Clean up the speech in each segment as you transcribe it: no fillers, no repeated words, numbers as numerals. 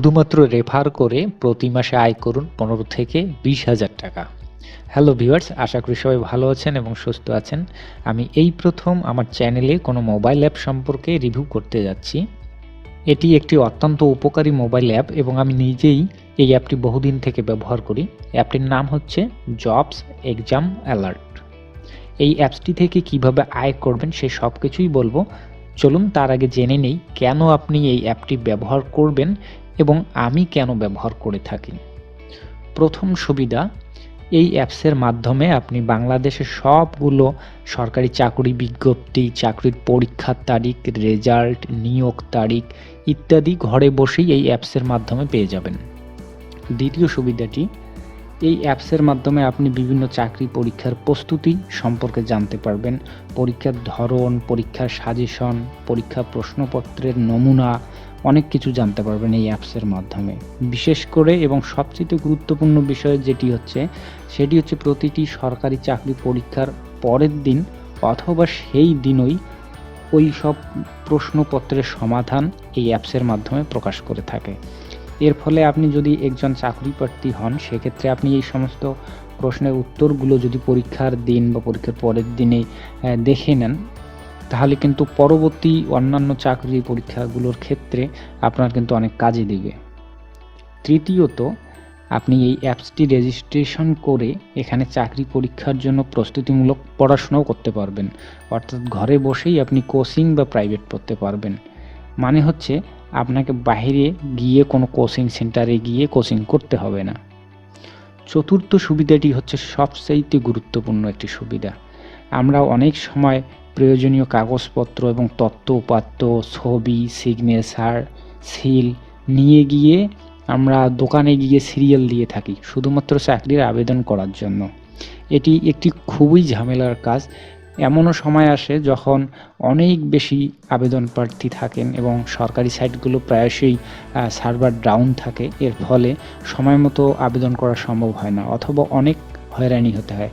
শুধুমাত্র রেফার করে প্রতি মাসে আয় করুন 15 থেকে 20,000 টাকা। হ্যালো ভিউয়ার্স, আশা করি সবাই ভালো আছেন এবং সুস্থ আছেন। আমি এই প্রথম আমার চ্যানেলে কোনো মোবাইল অ্যাপ সম্পর্কে রিভিউ করতে যাচ্ছি। এটি একটি অত্যন্ত উপকারী মোবাইল অ্যাপ এবং আমি নিজেই এই অ্যাপটি বহুদিন থেকে ব্যবহার করি। অ্যাপটির নাম হচ্ছে জবস এক্সাম অ্যালার্ট। এই অ্যাপসটি থেকে কিভাবে আয় করবেন সে সব কিছুই বলবো। চলুন তার আগে জেনে নেই কেন আপনি এই অ্যাপটি ব্যবহার করবেন এবং আমি কেন ব্যবহার করে থাকি। প্রথম সুবিধা, এই অ্যাপসের মাধ্যমে আপনি বাংলাদেশের সবগুলো সরকারি চাকরি বিজ্ঞপ্তি, চাকরির পরীক্ষার তারিখ, রেজাল্ট, নিয়োগ তারিখ ইত্যাদি ঘরে বসেই এই অ্যাপসের মাধ্যমে পেয়ে যাবেন। দ্বিতীয় সুবিধাটি, এই অ্যাপসের মাধ্যমে আপনি বিভিন্ন চাকরি পরীক্ষার প্রস্তুতি সম্পর্কে জানতে পারবেন। পরীক্ষার ধরন, পরীক্ষার সাজেশন, পরীক্ষা প্রশ্নপত্রের নমুনা অনেক কিছু জানতে পারবেন এই অ্যাপসের মাধ্যমে। বিশেষ করে এবং সবচেয়ে গুরুত্বপূর্ণ বিষয় সেটি হচ্ছে প্রতিটি সরকারি চাকরি পরীক্ষার পরের দিন অথবা সেই দিনই ওই সব প্রশ্নপত্রের সমাধান এই অ্যাপসের মাধ্যমে প্রকাশ করে থাকে। এর ফলে আপনি যদি একজন চাকরি প্রার্থী হন, সেক্ষেত্রে আপনি এই সমস্ত প্রশ্নের উত্তরগুলো যদি পরীক্ষার দিন বা পরীক্ষার পরের দিনে দেখে নেন, তাহলে কিন্তু পরবর্তী অন্যান্য চাকরি পরীক্ষাগুলোর ক্ষেত্রে আপনার কিন্তু অনেক কাজে দিবে। তৃতীয়ত, আপনি এই অ্যাপসটি রেজিস্ট্রেশন করে এখানে চাকরি পরীক্ষার জন্য প্রস্তুতিমূলক পড়াশোনাও করতে পারবেন। অর্থাৎ ঘরে বসেই আপনি কোচিং বা প্রাইভেট পড়তে পারবেন। মানে হচ্ছে আপনাকে বাইরে গিয়ে কোনো কোচিং সেন্টারে গিয়ে কোচিং করতে হবে না। চতুর্থ সুবিধাটি হচ্ছে সবচাইতে গুরুত্বপূর্ণ একটি সুবিধা। আমরা অনেক সময় প্রয়োজনীয় কাগজপত্র এবং তথ্য উপাত্ত, ছবি, সিগনেচার, সিল নিয়ে গিয়ে আমরা দোকানে গিয়ে সিরিয়াল দিয়ে থাকি শুধুমাত্র চাকরির আবেদন করার জন্য। এটি একটি খুবই ঝামেলার কাজ। এমনও সময় আসে যখন অনেক বেশি আবেদন প্রার্থী থাকেন এবং সরকারি সাইটগুলো প্রায়শই সার্ভার ডাউন থাকে। এর ফলে সময় মতো আবেদন করা সম্ভব হয় না অথবা অনেক হয়রানি হতে হয়।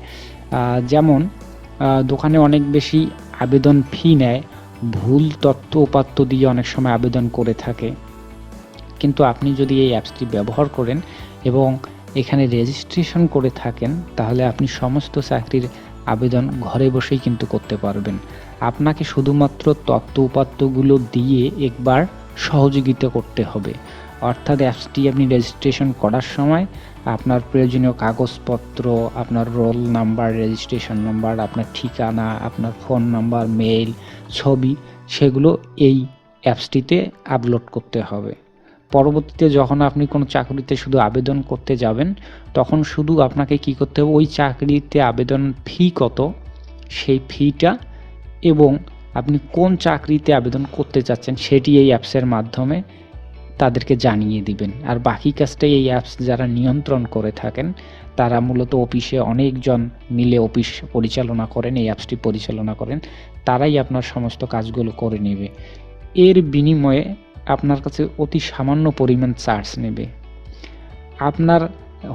যেমন দোকানে অনেক বেশি আবেদন ফি নেয়, ভুল তথ্য উপাত্ত দিয়ে অনেক সময় আবেদন করে থাকে। কিন্তু আপনি যদি এই অ্যাপসটি ব্যবহার করেন এবং এখানে রেজিস্ট্রেশন করে থাকেন, তাহলে আপনি সমস্ত চাকরির আবেদন ঘরে বসেই কিন্তু করতে পারবেন। আপনাকে শুধুমাত্র তথ্য উপাত্তগুলো দিয়ে একবার সহযোগিতা করতে হবে। অর্থাৎ অ্যাপসটি আপনি রেজিস্ট্রেশন করার সময় আপনার প্রয়োজনীয় কাগজপত্র, আপনার রোল নাম্বার, রেজিস্ট্রেশন নাম্বার, আপনার ঠিকানা, আপনার ফোন নাম্বার, মেইল, ছবি সেগুলো এই অ্যাপসটিতে আপলোড করতে হবে। পরবর্তীতে যখন আপনি কোনো চাকরিতে শুধু আবেদন করতে যাবেন, তখন শুধু আপনাকে কি করতে হবে, ওই চাকরিতে আবেদন ফি কত সেই ফিটা এবং আপনি কোন চাকরিতে আবেদন করতে চাচ্ছেন সেটি এই অ্যাপসের মাধ্যমে তাদেরকে জানিয়ে দিবেন। আর বাকি কাজটাই এই অ্যাপস যারা নিয়ন্ত্রণ করে থাকেন, তারা মূলত অফিসে অনেকজন মিলে অফিস পরিচালনা করেন, এই অ্যাপসটি পরিচালনা করেন, তারাই আপনার সমস্ত কাজগুলো করে নেবে। এর বিনিময়ে আপনার কাছে অতি সামান্য পরিমাণ চার্জ নেবে। আপনার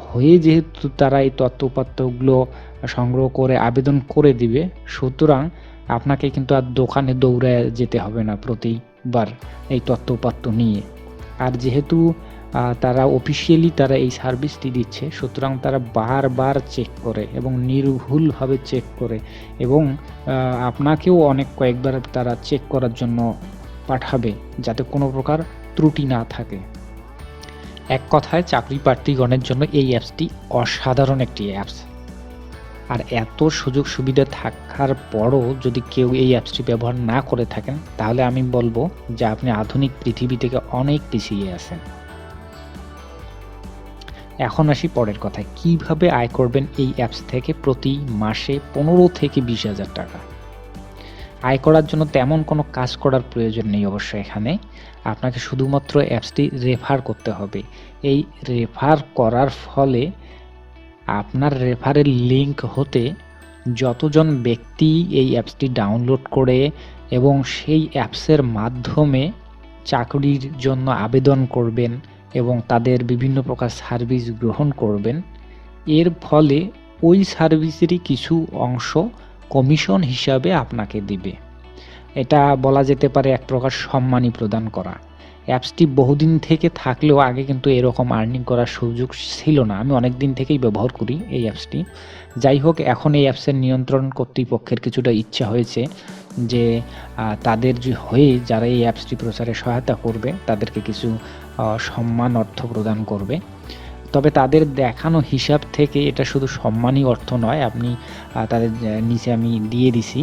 হয়ে যেহেতু তারা এই তথ্য উপাত্তগুলো সংগ্রহ করে আবেদন করে দিবে, সুতরাং আপনাকে কিন্তু আর দোকানে দৌড়ে যেতে হবে না প্রতিবার এই তথ্য উপাত্ত নিয়ে। আর যেহেতু তারা অফিসিয়ালি তারা এই সার্ভিসটি দিচ্ছে, সুতরাং তারা বারবার চেক করে এবং নির্ভুলভাবে চেক করে এবং আপনাকেও কয়েকবার তারা চেক করার জন্য পাঠাবে যাতে কোনো প্রকার ত্রুটি না থাকে। এক কথায় চাকরি প্রার্থীগণের জন্য এই অ্যাপসটি অসাধারণ একটি অ্যাপস। আর এত সুযোগ সুবিধা থাকার পরও যদি কেউ এই অ্যাপসটি ব্যবহার না করে থাকেন, তাহলে আমি বলবো যে আপনি আধুনিক পৃথিবী থেকে অনেক পিছিয়ে আছেন। এখন আসি পরের কথায়, কিভাবে আয় করবেন এই অ্যাপস থেকে প্রতি মাসে 15 থেকে 20,000 টাকা। আয় করার জন্য তেমন কোনো কাজ করার প্রয়োজন নেই। অবশ্যই এখানে আপনাকে শুধুমাত্র অ্যাপসটি রেফার করতে হবে। এই রেফার করার ফলে আপনার রেফারের লিঙ্ক হতে যতজন ব্যক্তি এই অ্যাপসটি ডাউনলোড করে এবং সেই অ্যাপসের মাধ্যমে চাকরির জন্য আবেদন করবেন এবং তাদের বিভিন্ন প্রকার সার্ভিস গ্রহণ করবেন, এর ফলে ওই সার্ভিসেরই কিছু অংশ কমিশন হিসাবে আপনাকে দিবে। এটা বলা যেতে পারে এক প্রকার সম্মানী প্রদান করা। অ্যাপসটি বহুদিন থেকে থাকলেও আগে কিন্তু এরকম আর্নিং করার সুযোগ ছিল না। আমি অনেক দিন থেকেই ব্যবহার করি এই অ্যাপসটি। যাই হোক, এখন এই অ্যাপসের নিয়ন্ত্রণ কর্তৃপক্ষের কিছুটা ইচ্ছা হয়েছে যে তাদের হয়ে যারা এই অ্যাপসটি প্রচারে সহায়তা করবে তাদেরকে কিছু সম্মান অর্থ প্রদান করবে। তবে তাদের দেখানো হিসাব থেকে এটা শুধু সম্মানই অর্থ নয়, আপনি তাদের নিচে আমি দিয়ে দিছি,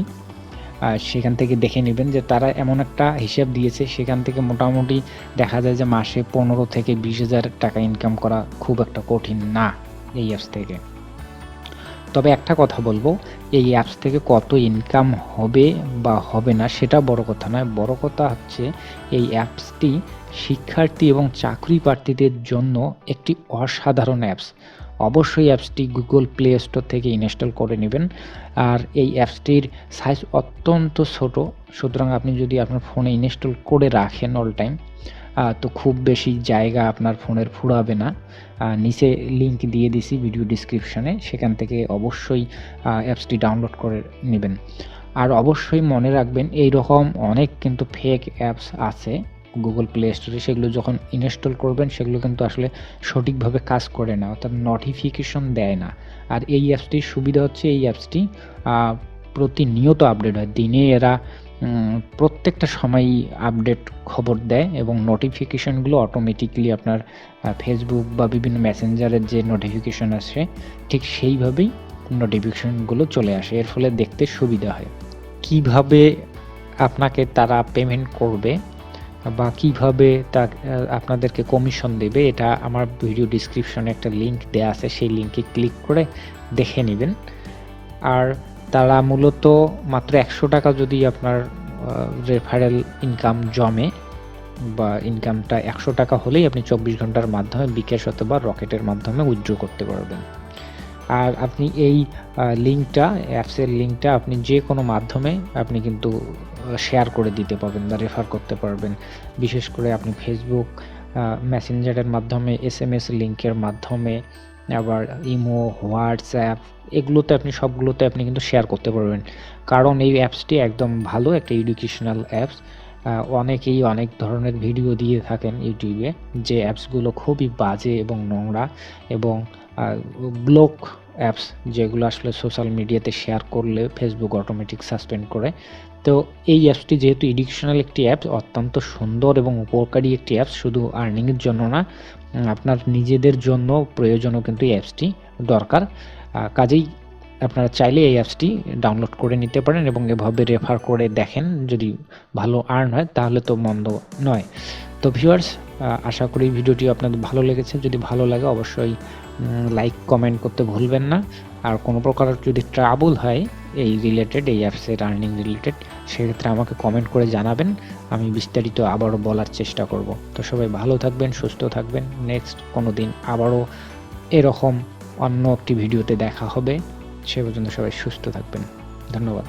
সেখান থেকে দেখে নেবেন যে তারা এমন একটা হিসাব দিয়েছে, সেখান থেকে মোটামুটি দেখা যায় যে মাসে 15 থেকে 20,000 টাকা ইনকাম করা খুব একটা কঠিন না এই অ্যাপস থেকে। তবে একটা কথা বলবো, এই অ্যাপস থেকে কত ইনকাম হবে বা হবে না সেটা বড় কথা নয়, বড় কথা হচ্ছে এই অ্যাপসটি শিক্ষার্থী এবং চাকরি প্রার্থীদের জন্য একটি অসাধারণ অ্যাপস। অবশ্যই অ্যাপসটি গুগল প্লে স্টোর থেকে ইনস্টল করে নেবেন। আর এই অ্যাপসটির সাইজ অত্যন্ত ছোট, সুতরাং আপনি যদি আপনার ফোনে ইনস্টল করে রাখেন অল টাইম, তো খুব বেশি জায়গা আপনার ফোনের ফুরাবে না। নিচে লিঙ্ক দিয়ে দিছি ভিডিও ডিসক্রিপশনে, সেখান থেকে অবশ্যই অ্যাপসটি ডাউনলোড করে নেবেন। আর অবশ্যই মনে রাখবেন এই রকম অনেক কিন্তু ফেক অ্যাপস আছে গুগল প্লে স্টোরে, সেগুলো যখন ইনস্টল করবেন সেগুলো কিন্তু আসলে সঠিকভাবে কাজ করে না, অর্থাৎ নোটিফিকেশন দেয় না। আর এই অ্যাপসটির সুবিধা হচ্ছে এই অ্যাপসটি প্রতিনিয়ত আপডেট হয়, দিনে এরা প্রত্যেকটা সময়ই আপডেট খবর দেয় এবং নোটিফিকেশনগুলো অটোমেটিকলি আপনার ফেসবুক বা বিভিন্ন মেসেঞ্জারের যে নোটিফিকেশন আসে ঠিক সেইভাবেই নোটিফিকেশনগুলো চলে আসে, এর ফলে দেখতে সুবিধা হয়। কিভাবে আপনাকে তারা পেমেন্ট করবে বা কিভাবে আপনাদেরকে কমিশন দেবে, এটা আমার ভিডিও ডিসক্রিপশনে একটা লিঙ্ক দেওয়া আছে, সেই লিঙ্কে ক্লিক করে দেখে নেবেন। আর তারা মূলত মাত্র 100 টাকা যদি আপনার রেফারেল ইনকাম জমে বা ইনকামটা 100 টাকা হলেই আপনি 24 ঘন্টার মাধ্যমে বিকাশ অথবা রকেটের মাধ্যমে উইথড্র করতে পারবেন। আর আপনি এই লিঙ্কটা, অ্যাপসের লিঙ্কটা আপনি যে কোনো মাধ্যমে আপনি কিন্তু শেয়ার করে দিতে পারবেন বা রেফার করতে পারবেন। বিশেষ করে আপনি ফেসবুক মেসেঞ্জারের মাধ্যমে, SMS লিঙ্কের মাধ্যমে, আবার ইমো, হোয়াটসঅ্যাপ, এগুলোতে আপনি সবগুলোতে আপনি কিন্তু শেয়ার করতে পারবেন। কারণ এই অ্যাপসটি একদম ভালো একটা এডুকেশনাল অ্যাপস। অনেকেই অনেক ধরনের ভিডিও দিয়ে থাকেন ইউটিউবে, যে অ্যাপসগুলো খুবই বাজে এবং নোংরা এবং ব্লক অ্যাপস, যেগুলো আসলে সোশ্যাল মিডিয়াতে শেয়ার করলে ফেসবুক অটোমেটিক সাসপেন্ড করে। তো এই অ্যাপসটি যেহেতু এডুকেশনাল একটি অ্যাপস, অত্যন্ত সুন্দর এবং উপকারী একটি অ্যাপস, শুধু আর্নিংয়ের জন্য না, আপনার নিজেদের জন্য প্রয়োজনও কিন্তু এই অ্যাপসটি দরকার। কাজেই আপনারা চাইলে এই অ্যাপসটি ডাউনলোড করে নিতে পারেন এবং এভাবে রেফার করে দেখেন, যদি ভালো আর্ন হয় তাহলে তো মন্দ নয়। তো ভিউয়ার্স, আশা করি ভিডিওটি আপনাদের ভালো লেগেছে। যদি ভালো লাগে অবশ্যই লাইক, কমেন্ট করতে ভুলবেন না। আর কোনো প্রকার যদি ট্রাবল হয় এই রিলেটেড, এই অ্যাপসের আর্নিং রিলেটেড, সেক্ষেত্রে আমাকে কমেন্ট করে জানাবেন, আমি বিস্তারিত আবারও বলার চেষ্টা করব। তো সবাই ভালো থাকবেন, সুস্থ থাকবেন। নেক্সট কোনো দিন আবারও এরকম অন্য একটি ভিডিওতে দেখা হবে। সে পর্যন্ত সবাই সুস্থ থাকবেন। ধন্যবাদ।